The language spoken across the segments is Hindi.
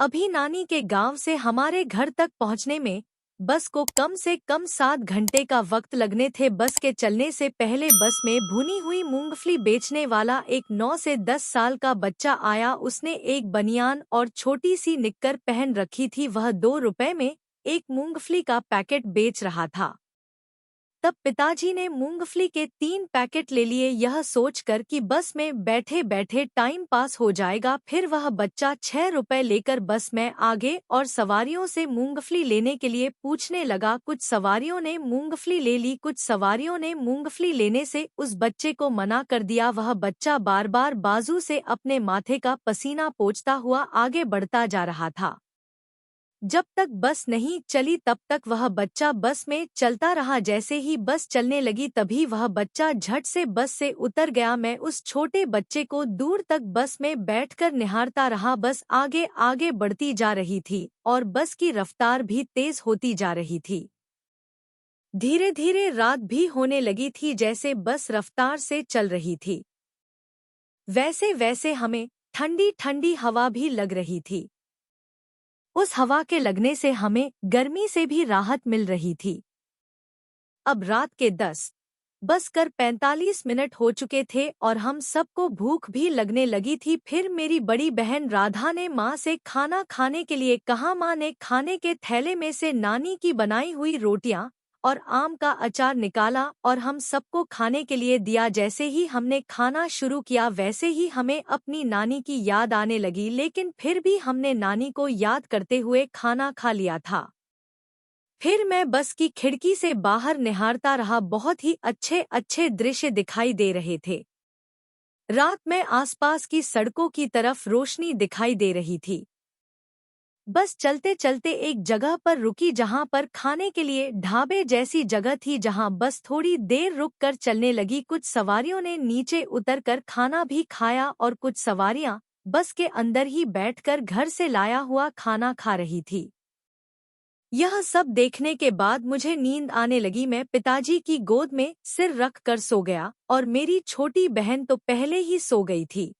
अभी नानी के गांव से हमारे घर तक पहुंचने में बस को कम से कम 7 घंटे का वक्त लगने थे। बस के चलने से पहले बस में भुनी हुई मूंगफली बेचने वाला एक 9 से 10 साल का बच्चा आया। उसने एक बनियान और छोटी सी निक्कर पहन रखी थी। वह 2 रुपए में एक मूंगफली का पैकेट बेच रहा था। तब पिताजी ने मूंगफली के 3 पैकेट ले लिए, यह सोचकर कि बस में बैठे बैठे टाइम पास हो जाएगा। फिर वह बच्चा 6 रुपए लेकर बस में आगे और सवारियों से मूंगफली लेने के लिए पूछने लगा। कुछ सवारियों ने मूंगफली ले ली, कुछ सवारियों ने मूंगफली लेने से उस बच्चे को मना कर दिया। वह बच्चा बार बार बाजू से अपने माथे का पसीना पोंछता हुआ आगे बढ़ता जा रहा था। जब तक बस नहीं चली तब तक वह बच्चा बस में चलता रहा। जैसे ही बस चलने लगी तभी वह बच्चा झट से बस से उतर गया। मैं उस छोटे बच्चे को दूर तक बस में बैठकर निहारता रहा। बस आगे आगे बढ़ती जा रही थी और बस की रफ्तार भी तेज होती जा रही थी। धीरे धीरे रात भी होने लगी थी। जैसे बस रफ्तार से चल रही थी वैसे वैसे हमें ठंडी ठंडी हवा भी लग रही थी। उस हवा के लगने से हमें गर्मी से भी राहत मिल रही थी। अब रात के 10:45 हो चुके थे और हम सबको भूख भी लगने लगी थी। फिर मेरी बड़ी बहन राधा ने माँ से खाना खाने के लिए कहा। माँ ने खाने के थैले में से नानी की बनाई हुई रोटियां और आम का अचार निकाला और हम सबको खाने के लिए दिया। जैसे ही हमने खाना शुरू किया वैसे ही हमें अपनी नानी की याद आने लगी, लेकिन फिर भी हमने नानी को याद करते हुए खाना खा लिया था। फिर मैं बस की खिड़की से बाहर निहारता रहा। बहुत ही अच्छे अच्छे दृश्य दिखाई दे रहे थे। रात में आसपास की सड़कों की तरफ रोशनी दिखाई दे रही थी। बस चलते चलते एक जगह पर रुकी जहां पर खाने के लिए ढाबे जैसी जगह थी, जहां बस थोड़ी देर रुक कर चलने लगी। कुछ सवारियों ने नीचे उतरकर खाना भी खाया और कुछ सवारियां बस के अंदर ही बैठकर घर से लाया हुआ खाना खा रही थी। यह सब देखने के बाद मुझे नींद आने लगी। मैं पिताजी की गोद में सिर रख कर सो गया और मेरी छोटी बहन तो पहले ही सो गई थी।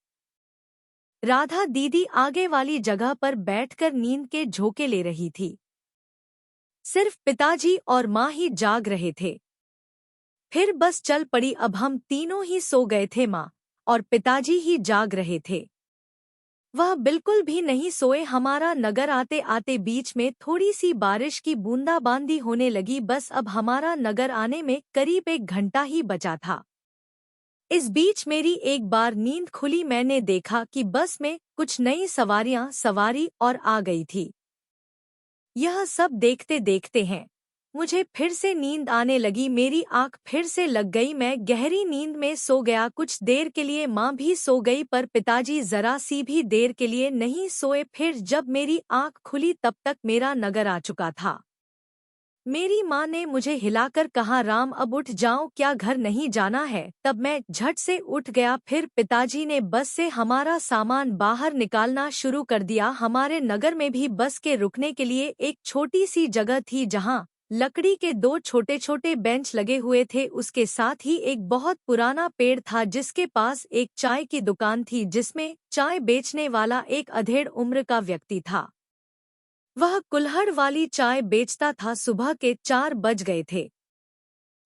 राधा दीदी आगे वाली जगह पर बैठकर नींद के झोंके ले रही थी। सिर्फ पिताजी और माँ ही जाग रहे थे। फिर बस चल पड़ी। अब हम तीनों ही सो गए थे, माँ और पिताजी ही जाग रहे थे। वह बिल्कुल भी नहीं सोए। हमारा नगर आते आते बीच में थोड़ी सी बारिश की बूंदाबांदी होने लगी। बस अब हमारा नगर आने में करीब 1 घंटा ही बचा था। इस बीच मेरी एक बार नींद खुली। मैंने देखा कि बस में कुछ नई सवारियां सवारी और आ गई थी। यह सब देखते देखते हैं मुझे फिर से नींद आने लगी। मेरी आंख फिर से लग गई। मैं गहरी नींद में सो गया। कुछ देर के लिए माँ भी सो गई, पर पिताजी जरा सी भी देर के लिए नहीं सोए। फिर जब मेरी आंख खुली तब तक मेरा नगर आ चुका था। मेरी माँ ने मुझे हिलाकर कहा, राम अब उठ जाओ, क्या घर नहीं जाना है? तब मैं झट से उठ गया। फिर पिताजी ने बस से हमारा सामान बाहर निकालना शुरू कर दिया। हमारे नगर में भी बस के रुकने के लिए एक छोटी सी जगह थी, जहाँ लकड़ी के 2 छोटे छोटे बेंच लगे हुए थे। उसके साथ ही एक बहुत पुराना पेड़ था, जिसके पास एक चाय की दुकान थी, जिसमें चाय बेचने वाला एक अधेड़ उम्र का व्यक्ति था। वह कुल्हड़ वाली चाय बेचता था। सुबह के 4 बज गए थे।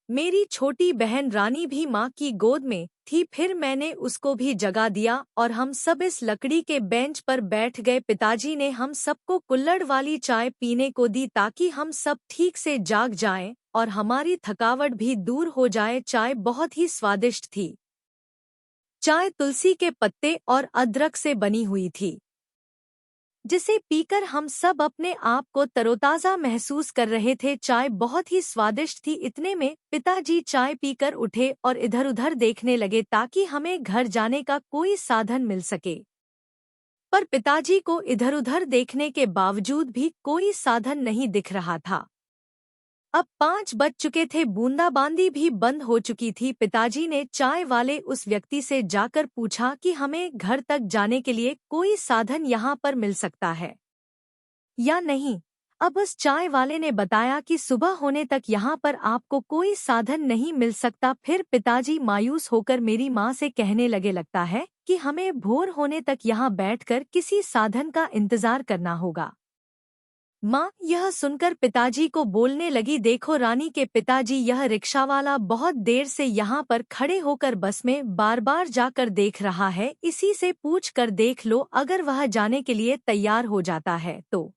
मेरी छोटी बहन रानी भी माँ की गोद में थी। फिर मैंने उसको भी जगा दिया और हम सब इस लकड़ी के बेंच पर बैठ गए। पिताजी ने हम सबको कुल्हड़ वाली चाय पीने को दी ताकि हम सब ठीक से जाग जाएं और हमारी थकावट भी दूर हो जाए। चाय बहुत ही स्वादिष्ट थी। चाय तुलसी के पत्ते और अदरक से बनी हुई थी, जिसे पीकर हम सब अपने आप को तरोताज़ा महसूस कर रहे थे। चाय बहुत ही स्वादिष्ट थी। इतने में पिताजी चाय पीकर उठे और इधर-उधर देखने लगे ताकि हमें घर जाने का कोई साधन मिल सके। पर पिताजी को इधर-उधर देखने के बावजूद भी कोई साधन नहीं दिख रहा था। अब 5 बज चुके थे। बूंदाबांदी भी बंद हो चुकी थी। पिताजी ने चाय वाले उस व्यक्ति से जाकर पूछा कि हमें घर तक जाने के लिए कोई साधन यहाँ पर मिल सकता है या नहीं। अब उस चाय वाले ने बताया कि सुबह होने तक यहाँ पर आपको कोई साधन नहीं मिल सकता। फिर पिताजी मायूस होकर मेरी माँ से कहने लगे, लगता है कि हमें भोर होने तक यहाँ बैठकर किसी साधन का इंतजार करना होगा। माँ यह सुनकर पिताजी को बोलने लगी, देखो रानी के पिताजी, यह रिक्शावाला बहुत देर से यहाँ पर खड़े होकर बस में बार बार जाकर देख रहा है, इसी से पूछ कर देख लो, अगर वह जाने के लिए तैयार हो जाता है तो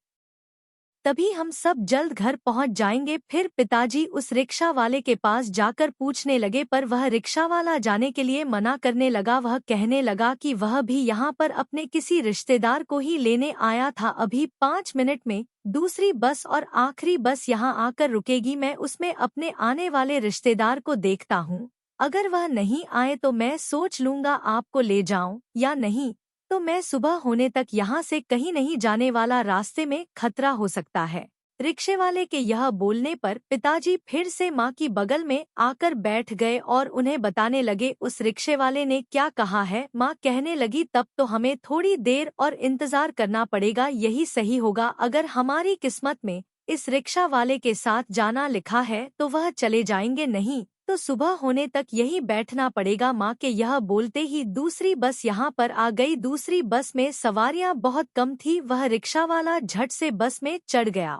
तभी हम सब जल्द घर पहुंच जाएंगे। फिर पिताजी उस रिक्शा वाले के पास जाकर पूछने लगे, पर वह रिक्शा वाला जाने के लिए मना करने लगा। वह कहने लगा कि वह भी यहाँ पर अपने किसी रिश्तेदार को ही लेने आया था, अभी 5 मिनट में दूसरी बस और आखिरी बस यहाँ आकर रुकेगी, मैं उसमें अपने आने वाले रिश्तेदार को देखता हूँ, अगर वह नहीं आए तो मैं सोच लूंगा आपको ले जाऊं या नहीं, तो मैं सुबह होने तक यहाँ से कहीं नहीं जाने वाला, रास्ते में खतरा हो सकता है। रिक्शे वाले के यह बोलने पर पिताजी फिर से माँ की बगल में आकर बैठ गए और उन्हें बताने लगे उस रिक्शे वाले ने क्या कहा है। माँ कहने लगी, तब तो हमें थोड़ी देर और इंतजार करना पड़ेगा, यही सही होगा। अगर हमारी किस्मत में इस रिक्शा वाले के साथ जाना लिखा है तो वह चले जाएंगे, नहीं तो सुबह होने तक यही बैठना पड़ेगा। माँ के यह बोलते ही दूसरी बस यहाँ पर आ गई। दूसरी बस में सवारियाँ बहुत कम थी, वह रिक्शा वाला झट से बस में चढ़ गया